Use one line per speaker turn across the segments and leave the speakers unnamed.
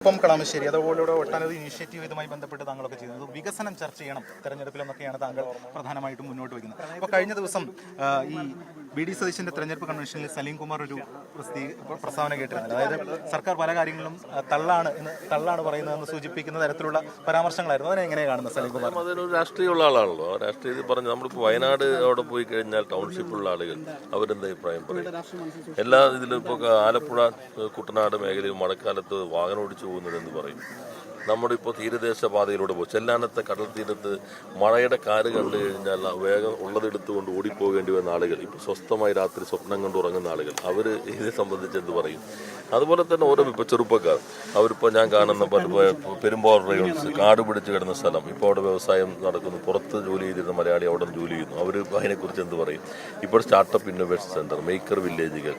ഒപ്പം കളമശ്ശേരി അതുപോലുള്ള ഒട്ടനവധി ഇനിഷ്യേറ്റീവ് ഇതുമായി ബന്ധപ്പെട്ട് താങ്കളൊക്കെ ചെയ്യുന്നത് വികസനം ചർച്ച ചെയ്യണം തെരഞ്ഞെടുപ്പിലെന്നൊക്കെയാണ് താങ്കൾ പ്രധാനമായിട്ടും മുന്നോട്ട് വയ്ക്കുന്നത്. അപ്പോൾ കഴിഞ്ഞ ദിവസം ഈ BD സതീശന്റെ തെരഞ്ഞെടുപ്പ് കൺവെൻഷനിൽ സലീം കുമാർ ഒരു പ്രസ്താവന കേട്ടിരുന്നത്. അതായത് സർക്കാർ പല കാര്യങ്ങളിലും തള്ളാണ് പറയുന്നതെന്ന് സൂചിപ്പിക്കുന്ന തരത്തിലുള്ള പരാമർശങ്ങളായിരുന്നു. അതിനെ എങ്ങനെയാണ് കാണുന്നത് സലീം കുമാർ?
അതൊരു രാഷ്ട്രീയമുള്ള ആളാണല്ലോ. രാഷ്ട്രീയത്തിൽ പറഞ്ഞ് നമ്മളിപ്പോൾ വയനാട് അവിടെ പോയി കഴിഞ്ഞാൽ ടൗൺഷിപ്പുള്ള ആളുകൾ അവരെന്താ അഭിപ്രായം പറയും? എല്ലാ ഇതിലും ഇപ്പോൾ ആലപ്പുഴ കുട്ടനാട് മേഖലയിൽ മഴക്കാലത്ത് വാഹനം ഓടിച്ചു പോകുന്നതെന്ന് പറയും. നമ്മുടെ ഇപ്പോൾ തീരദേശ പാതയിലൂടെ പോകും. ചെല്ലാനത്തെ കടൽ തീരത്ത് മഴയുടെ കാര് കണ്ടു കഴിഞ്ഞാൽ വേഗം ഉള്ളതെടുത്തുകൊണ്ട് ഓടിപ്പോകേണ്ടി വന്ന ആളുകൾ, ഇപ്പോൾ സ്വസ്ഥമായി രാത്രി സ്വപ്നം കണ്ട് ഉറങ്ങുന്ന ആളുകൾ, അവർ ഇതിനെ സംബന്ധിച്ച് എന്ത് പറയും? അതുപോലെ തന്നെ ഓരോ ഇപ്പോൾ ചെറുപ്പക്കാർ, അവരിപ്പോൾ ഞാൻ കാണുന്ന പെരുമ്പാവൂർ റേഞ്ച് കാട് പിടിച്ച് കിടന്ന സ്ഥലം, ഇപ്പോൾ അവിടെ വ്യവസായം നടക്കുന്നു, പുറത്ത് ജോലി ചെയ്തിരുന്ന മലയാളി അവിടെ ജോലി ചെയ്യുന്നു, അവർ അതിനെക്കുറിച്ച് എന്ത് പറയും? ഇപ്പോൾ സ്റ്റാർട്ടപ്പ് ഇന്നോവേഷൻ സെൻറ്റർ, മേക്കർ വില്ലേജുകൾ,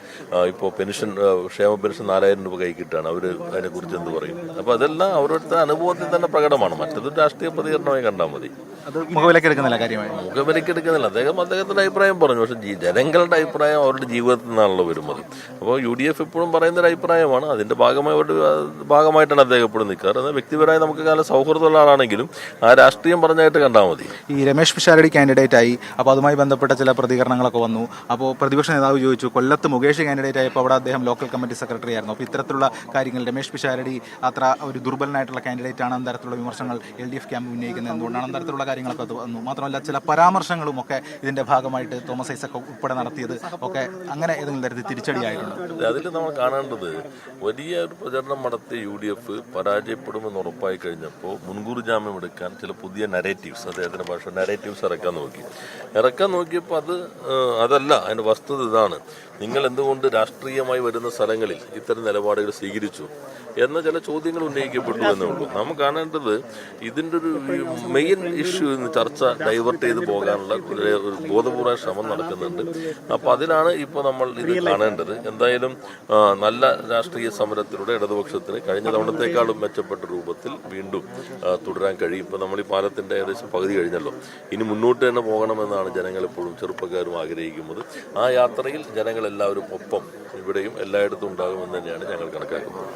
ഇപ്പോൾ പെൻഷൻ ക്ഷേമ പെൻഷൻ 4000 രൂപ കൈ കിട്ടാണ്, അവർ അതിനെക്കുറിച്ച് എന്ത് പറയും? അപ്പോൾ അതെല്ലാം അവരുടെ അനുഭവത്തിൽ തന്നെ പ്രകടമാണ്. മറ്റത് രാഷ്ട്രീയ പ്രതികരണമായി കണ്ടാൽ മതി.
അത് മുഖവിലക്കെടുക്കുന്നില്ല, കാര്യമായി
മുഖവിലക്കെടുക്കുന്നില്ല. അദ്ദേഹത്തിന്റെ അഭിപ്രായം പറഞ്ഞു. പക്ഷെ ജനങ്ങളുടെ അഭിപ്രായം അവരുടെ ജീവിതത്തിൽ നിന്നാണല്ലോ വരുന്നത്. അപ്പോൾ UDF ഇപ്പോഴും പറയുന്നൊരു അഭിപ്രായമാണ്. അതിന്റെ ഭാഗമായിട്ടാണ് അദ്ദേഹം എപ്പോഴും നിൽക്കാറ്. എന്നാൽ വ്യക്തിപരമായി നമുക്ക് കാലം സൗഹൃദമുള്ള ആളാണെങ്കിലും ആ രാഷ്ട്രീയം പറഞ്ഞായിട്ട് കണ്ടാൽ മതി.
ഈ രമേശ് പിഷാരടി കാൻഡിഡേറ്റ് ആയി, അപ്പോൾ അതുമായി ബന്ധപ്പെട്ട ചില പ്രതികരണങ്ങളൊക്കെ വന്നു. അപ്പോൾ പ്രതിപക്ഷ നേതാവ് ചോദിച്ചു, കൊല്ലത്ത് മുകേഷ് കാൻഡിഡേറ്റ് ആയപ്പോൾ അവിടെ അദ്ദേഹം ലോക്കൽ കമ്മിറ്റി സെക്രട്ടറി ആയിരുന്നു. അപ്പോൾ ഇത്തരത്തിലുള്ള കാര്യങ്ങൾ രമേശ് പിഷാരടി അത്ര ഒരു ദുർബലനായിട്ടുള്ള കാൻഡിഡേറ്റ് ആണ്, അത്തരത്തിലുള്ള വിമർശനങ്ങൾ LDF ക്യാമ്പ് ഉന്നയിക്കുന്നത് എന്തുകൊണ്ടാണ്? അത്തരത്തിലുള്ള കാര്യങ്ങളൊക്കെ വന്നു. മാത്രമല്ല ചില പരാമർശങ്ങളും ഒക്കെ ഇതിന്റെ ഭാഗമായിട്ട് തോമസ് ഐസക് ഉൾപ്പെടെ നടത്തിയത് ഒക്കെ അങ്ങനെ ഏതെങ്കിലും തരത്തിൽ തിരിച്ചടിയായിട്ടുണ്ട്.
അതിൽ നമ്മൾ കാണേണ്ടത് വലിയ ഒരു പ്രചരണം നടത്തിയ UDF പരാജയപ്പെടുമെന്ന് ഉറപ്പായി കഴിഞ്ഞപ്പോൾ മുൻകൂർ ജാമ്യം എടുക്കാൻ ചില പുതിയ നരേറ്റീവ്സ്, അദ്ദേഹത്തിന്റെ ഭാഷ നരേറ്റീവ്സ് ഇറക്കാൻ നോക്കിയപ്പോൾ അതല്ല അതിന്റെ വസ്തുത ഇതാണ്. നിങ്ങൾ എന്തുകൊണ്ട് രാഷ്ട്രീയമായി വരുന്ന സ്ഥലങ്ങളിൽ ഇത്തരം നിലപാടുകൾ സ്വീകരിച്ചു എന്ന ചില ചോദ്യങ്ങൾ ഉന്നയിക്കപ്പെട്ടു എന്നേ ഉള്ളൂ. നാം കാണേണ്ടത് ഇതിൻ്റെ ഒരു മെയിൻ ഇഷ്യൂ ചർച്ച ഡൈവേർട്ട് ചെയ്ത് പോകാനുള്ള ഒരു ബോധപൂർവ്വ ശ്രമം നടക്കുന്നുണ്ട്. അപ്പോൾ അതിലാണ് ഇപ്പോൾ നമ്മൾ ഇത് കാണേണ്ടത്. എന്തായാലും നല്ല രാഷ്ട്രീയ സമരത്തിലൂടെ ഇടതുപക്ഷത്തിന് കഴിഞ്ഞ തവണത്തേക്കാളും മെച്ചപ്പെട്ട രൂപത്തിൽ വീണ്ടും തുടരാൻ കഴിയും. ഇപ്പോൾ നമ്മൾ ഈ പാലത്തിൻ്റെ ഏകദേശം പകുതി കഴിഞ്ഞല്ലോ. ഇനി മുന്നോട്ട് തന്നെ പോകണമെന്നാണ് ജനങ്ങൾ എപ്പോഴും ചെറുപ്പക്കാരും ആഗ്രഹിക്കുന്നത്. ആ യാത്രയിൽ ജനങ്ങളെല്ലാവരും ഒപ്പം ഇവിടെയും എല്ലായിടത്തും ഉണ്ടാകുമെന്ന് തന്നെയാണ് ഞങ്ങൾ കണക്കാക്കുന്നത്.